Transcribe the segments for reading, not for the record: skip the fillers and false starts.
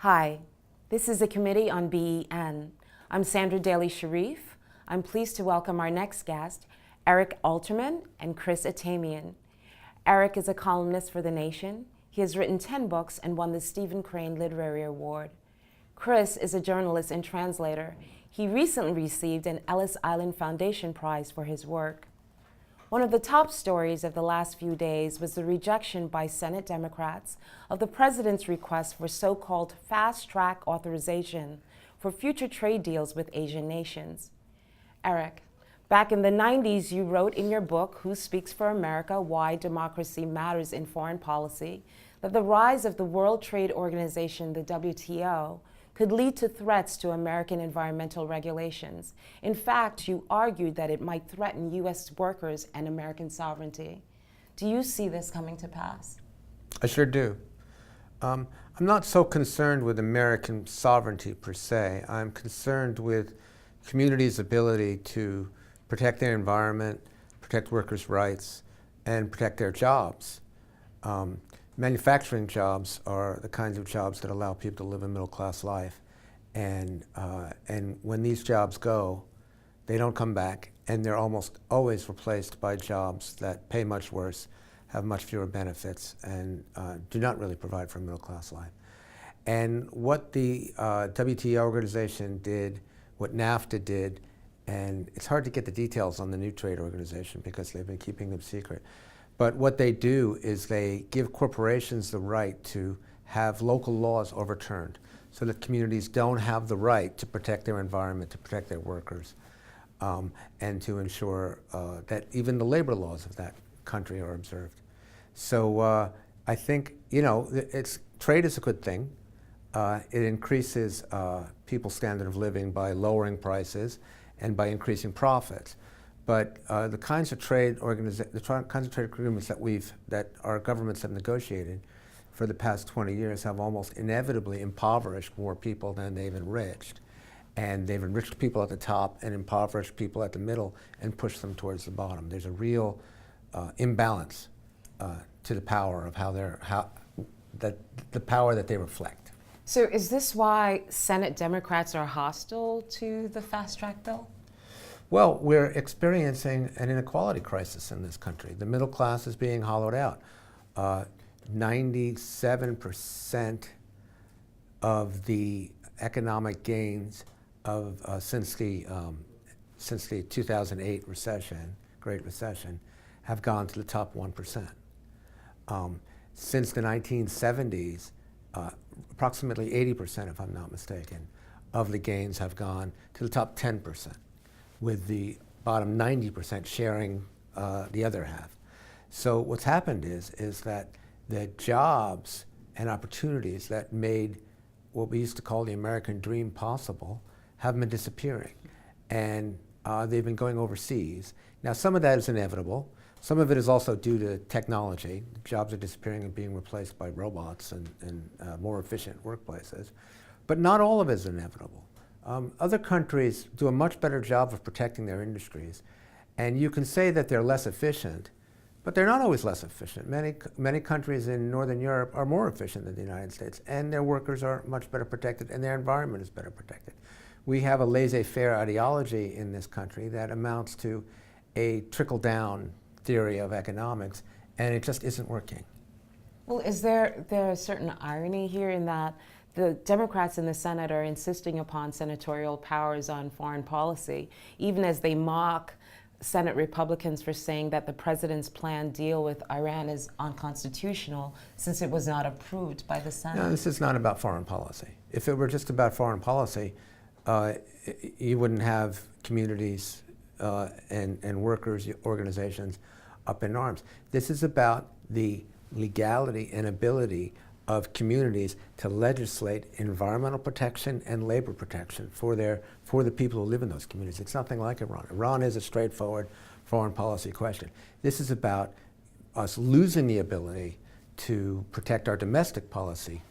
Hi, this is the Committee on BEN. I'm Sandra Daly-Sharif. I'm pleased to welcome our next guest, Eric Alterman and Chris Atamian. Eric is a columnist for The Nation. He has written 10 books and won the Stephen Crane Literary Award. Chris is a journalist and translator. He recently received an Ellis Island Foundation Prize for his work. One of the top stories of the last few days was the rejection by Senate Democrats of the president's request for so-called fast-track authorization for future trade deals with Asian nations. Eric, back in the 90s, you wrote in your book, Who Speaks for America? Why Democracy Matters in Foreign Policy, that the rise of the World Trade Organization, the WTO, could lead to threats to American environmental regulations. In fact, you argued that it might threaten U.S. workers and American sovereignty. Do you see this coming to pass? I sure do. I'm not so concerned with American sovereignty per se. I'm concerned with communities' ability to protect their environment, protect workers' rights, and protect their jobs. Manufacturing jobs are the kinds of jobs that allow people to live a middle-class life. And when these jobs go, they don't come back, and they're almost always replaced by jobs that pay much worse, have much fewer benefits, and do not really provide for a middle-class life. And what the WTO organization did, what NAFTA did, and it's hard to get the details on the new trade organization because they've been keeping them secret. But what they do is they give corporations the right to have local laws overturned so that communities don't have the right to protect their environment, to protect their workers, and to ensure that even the labor laws of that country are observed. So I think, trade is a good thing. It increases people's standard of living by lowering prices and by increasing profits. But the kinds of trade agreements that our governments have negotiated for the past 20 years have almost inevitably impoverished more people than they've enriched. And they've enriched people at the top and impoverished people at the middle and pushed them towards the bottom. There's a real imbalance to the power of the power that they reflect. So is this why Senate Democrats are hostile to the fast-track bill? Well, we're experiencing an inequality crisis in this country. The middle class is being hollowed out. 97% of the economic gains since the 2008 recession, Great Recession, have gone to the top 1%. Since the 1970s, approximately 80%, if I'm not mistaken, of the gains have gone to the top 10%. With the bottom 90% sharing the other half. So what's happened is that the jobs and opportunities that made what we used to call the American dream possible have been disappearing. And they've been going overseas. Now, some of that is inevitable. Some of it is also due to technology. Jobs are disappearing and being replaced by robots and more efficient workplaces. But not all of it is inevitable. Other countries do a much better job of protecting their industries, and you can say that they're less efficient, but they're not always less efficient. Many countries in Northern Europe are more efficient than the United States, and their workers are much better protected, and their environment is better protected. We have a laissez-faire ideology in this country that amounts to a trickle-down theory of economics, and it just isn't working. Well, is there a certain irony here in that the Democrats in the Senate are insisting upon senatorial powers on foreign policy, even as they mock Senate Republicans for saying that the president's planned deal with Iran is unconstitutional since it was not approved by the Senate? No, this is not about foreign policy. If it were just about foreign policy, you wouldn't have communities and workers' organizations up in arms. This is about the legality and ability of communities to legislate environmental protection and labor protection for the people who live in those communities. It's nothing like Iran. Iran is a straightforward foreign policy question. This is about us losing the ability to protect our domestic policy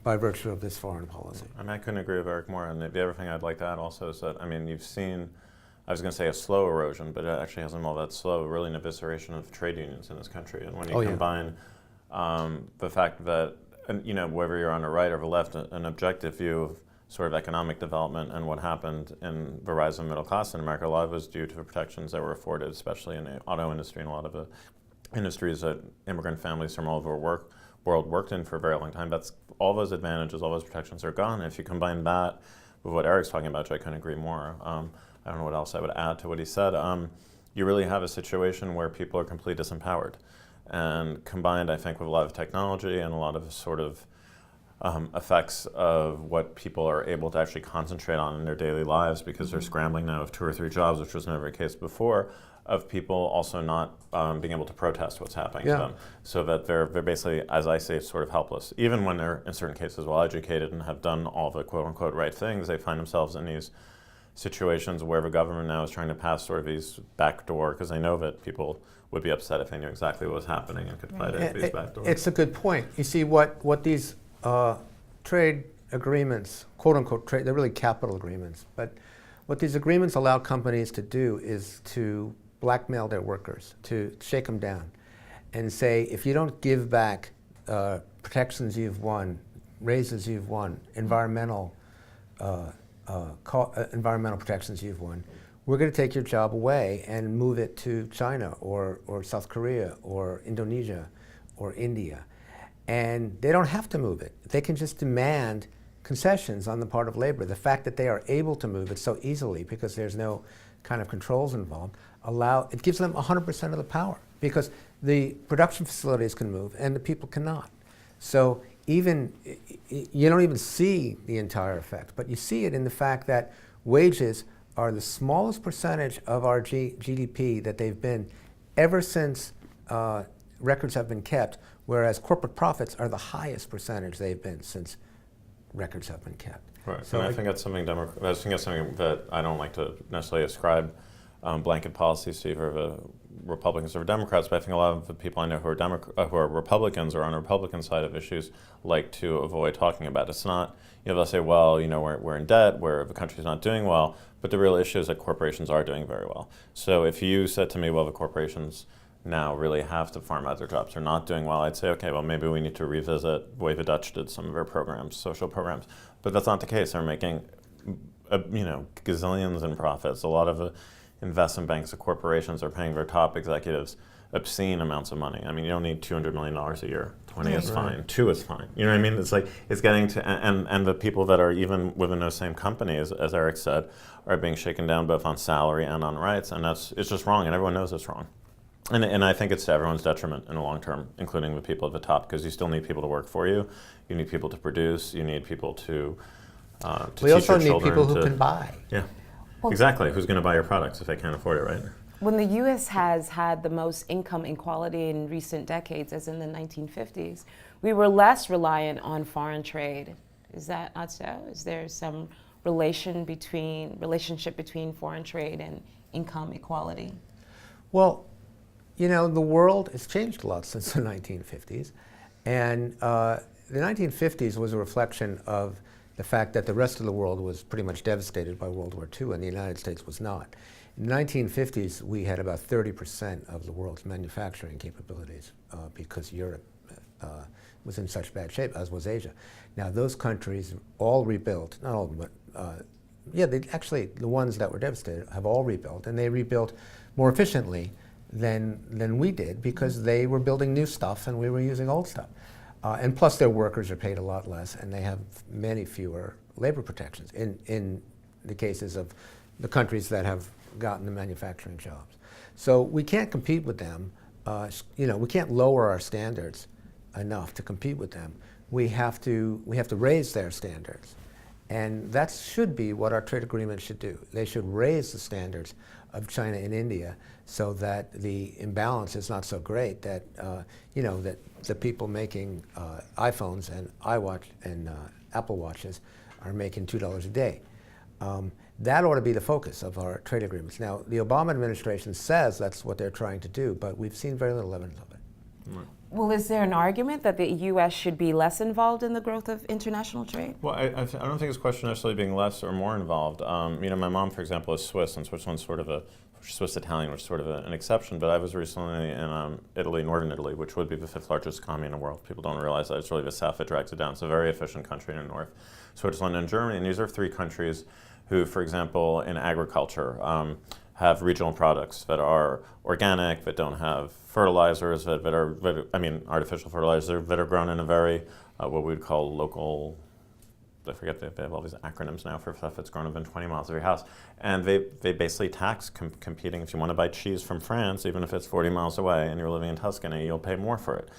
by virtue of this foreign policy. I mean, I couldn't agree with Eric more. And the other thing I'd like to add also is that, you've seen, I was going to say a slow erosion, but it actually hasn't been all that slow, really an evisceration of trade unions in this country. And when you combine the fact that whether you're on the right or the left, an objective view of sort of economic development and what happened in the rise of the middle class in America, a lot of it was due to the protections that were afforded, especially in the auto industry and a lot of the industries that immigrant families from all over the world worked in for a very long time. That's all those advantages, all those protections are gone. And if you combine that with what Eric's talking about, which I couldn't agree more, I don't know what else I would add to what he said, you really have a situation where people are completely disempowered. And combined, I think, with a lot of technology and a lot of sort of effects of what people are able to actually concentrate on in their daily lives, because they're scrambling now with 2 or 3 jobs, which was never the case before, of people also not being able to protest what's happening to them. So that they're basically, as I say, sort of helpless. Even when they're, in certain cases, well-educated and have done all the quote-unquote right things, they find themselves in these situations where the government now is trying to pass sort of these backdoor, because they know that people would be upset if they knew exactly what was happening and could fight it these backdoors. It's a good point. You see, what these trade agreements, quote-unquote trade, they're really capital agreements, but what these agreements allow companies to do is to blackmail their workers, to shake them down and say, if you don't give back protections you've won, raises you've won, environmental protections you've won, we're going to take your job away and move it to China or South Korea or Indonesia or India. And they don't have to move it. They can just demand concessions on the part of labor. The fact that they are able to move it so easily because there's no kind of controls involved, it gives them 100% of the power, because the production facilities can move and the people cannot. So you don't even see the entire effect, but you see it in the fact that wages are the smallest percentage of our GDP that they've been ever since records have been kept, whereas corporate profits are the highest percentage they've been since records have been kept. Right, so and I think that's something that I don't like to necessarily ascribe blanket policies to either the Republicans or Democrats, but I think a lot of the people I know who are Republicans or on the Republican side of issues like to avoid talking about it. It's not, they'll say, well, we're in debt, where the country's not doing well, but the real issue is that corporations are doing very well. So if you said to me, well, the corporations now really have to farm out their jobs, they're not doing well, I'd say, okay, well, maybe we need to revisit the way the Dutch did some of their programs, social programs. But that's not the case. They're making, gazillions in profits. A lot of the investment banks, the corporations are paying their top executives obscene amounts of money. I mean, you don't need $200 million a year. 20 is fine. 2 is fine. You know what I mean? It's like, it's getting to, and the people that are even within those same companies, as Eric said, are being shaken down both on salary and on rights, and it's just wrong, and everyone knows it's wrong. And I think it's to everyone's detriment in the long term, including the people at the top, because you still need people to work for you. You need people to produce. You need people to we teach also your children need people who can buy. Yeah, well, exactly. Who's going to buy your products if they can't afford it, right? When the U.S. has had the most income inequality in recent decades, as in the 1950s, we were less reliant on foreign trade. Is that not so? Is there some relationship between foreign trade and income equality? Well, the world has changed a lot since the 1950s. And the 1950s was a reflection of the fact that the rest of the world was pretty much devastated by World War II, and the United States was not. In the 1950s, we had about 30% of the world's manufacturing capabilities because Europe was in such bad shape, as was Asia. Now, those countries all rebuilt, not all of them, but the ones that were devastated have all rebuilt, and they rebuilt more efficiently than we did, because they were building new stuff and we were using old stuff. And plus their workers are paid a lot less, and they have many fewer labor protections in the cases of the countries that have gotten the manufacturing jobs. So we can't compete with them. We can't lower our standards enough to compete with them. We have to raise their standards. And that should be what our trade agreements should do. They should raise the standards of China and India so that the imbalance is not so great that, that the people making iPhones and iWatch and Apple Watches are making $2 a day. That ought to be the focus of our trade agreements. Now, the Obama administration says that's what they're trying to do, but we've seen very little evidence of it. Right. Well, is there an argument that the U.S. should be less involved in the growth of international trade? Well, I don't think it's a question necessarily being less or more involved. My mom, for example, is Swiss, and Switzerland's sort of Swiss-Italian, which is sort of an exception. But I was recently in Italy, northern Italy, which would be the 5th largest economy in the world. People don't realize that. It's really the south that drags it down. It's a very efficient country in the north. Switzerland and Germany, and these are 3 countries who, for example, in agriculture, have regional products that are organic, that don't have fertilizers, artificial fertilizers, that are grown in a very, what we would call local, I forget, they have all these acronyms now for stuff that's grown within 20 miles of your house. And they basically tax competing. If you want to buy cheese from France, even if it's 40 miles away and you're living in Tuscany, you'll pay more for it.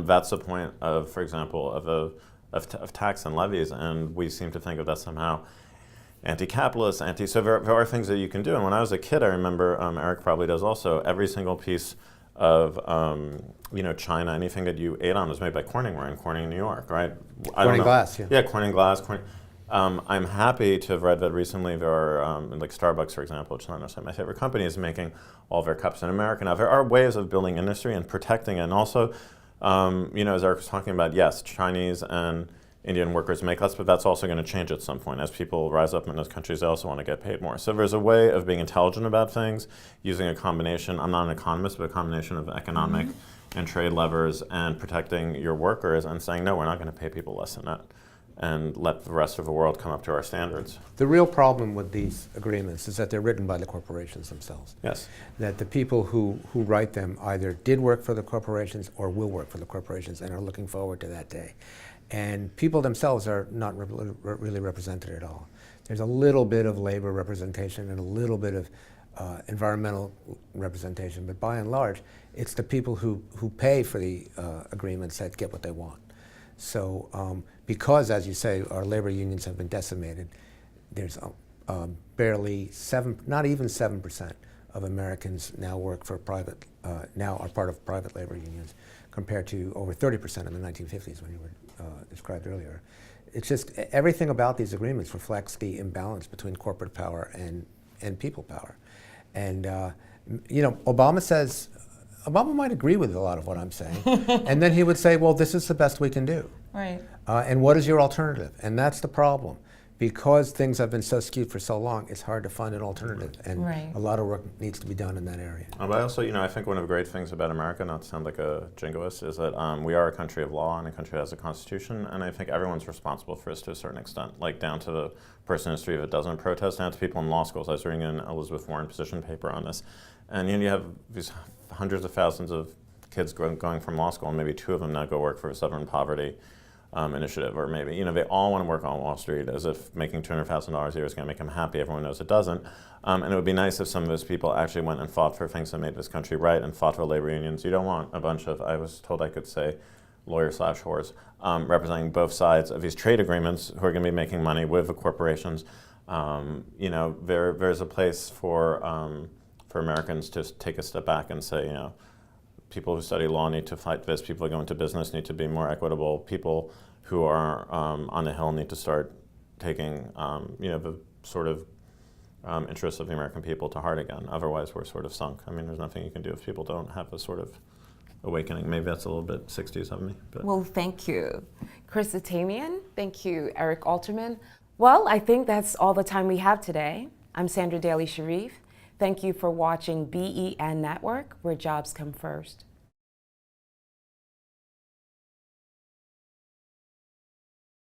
That's the point of, for example, of tax and levies, and we seem to think of that somehow anti-capitalist, so there are things that you can do. And when I was a kid, I remember, Eric probably does also, every single piece of China, anything that you ate on was made by Corning. We're in Corning, New York, right? Corning glass, yeah. Yeah, Corning glass. I'm happy to have read that recently there are, like Starbucks, for example, which is not necessarily my favorite company, is making all their cups in America. Now, there are ways of building industry and protecting it. And also, as Eric was talking about, yes, Chinese and Indian workers make less, but that's also going to change at some point. As people rise up in those countries, they also want to get paid more. So there's a way of being intelligent about things, using a combination, I'm not an economist, but a combination of economic and trade levers and protecting your workers and saying, no, we're not going to pay people less than that, and let the rest of the world come up to our standards. The real problem with these agreements is that they're written by the corporations themselves. Yes. That the people who write them either did work for the corporations or will work for the corporations and are looking forward to that day. And people themselves are not really represented at all. There's a little bit of labor representation and a little bit of environmental representation, but by and large, it's the people who pay for the agreements that get what they want. So because, as you say, our labor unions have been decimated, there's barely not even 7% of Americans now work for private, now are part of private labor unions, compared to over 30% in the 1950s when you were described earlier. It's just everything about these agreements reflects the imbalance between corporate power and people power. And Obama might agree with a lot of what I'm saying, and then he would say, well, this is the best we can do. Right. And what is your alternative? And that's the problem. Because things have been so skewed for so long, it's hard to find an alternative, and a lot of work needs to be done in that area. But also, I think one of the great things about America, not to sound like a jingoist, is that we are a country of law and a country that has a constitution, and I think everyone's responsible for this to a certain extent, like down to the person in the street that doesn't protest, down to people in law schools. I was reading an Elizabeth Warren position paper on this, and you have these hundreds of thousands of kids going from law school, and maybe 2 of them now go work for a Southern Poverty initiative, or maybe, they all want to work on Wall Street as if making $200,000 a year is going to make them happy. Everyone knows it doesn't. And it would be nice if some of those people actually went and fought for things that made this country right and fought for labor unions. You don't want a bunch of, I was told I could say, lawyer/whores representing both sides of these trade agreements who are going to be making money with the corporations. There's a place for Americans to take a step back and say, people who study law need to fight this. People who go into business need to be more equitable. People who are on the Hill need to start taking, the sort of interests of the American people to heart again. Otherwise, we're sort of sunk. There's nothing you can do if people don't have a sort of awakening. Maybe that's a little bit 60s of me. But. Well, thank you. Chris Atamian. Thank you, Eric Alterman. Well, I think that's all the time we have today. I'm Sandra Daly Sharif. Thank you for watching BEN Network, where jobs come first.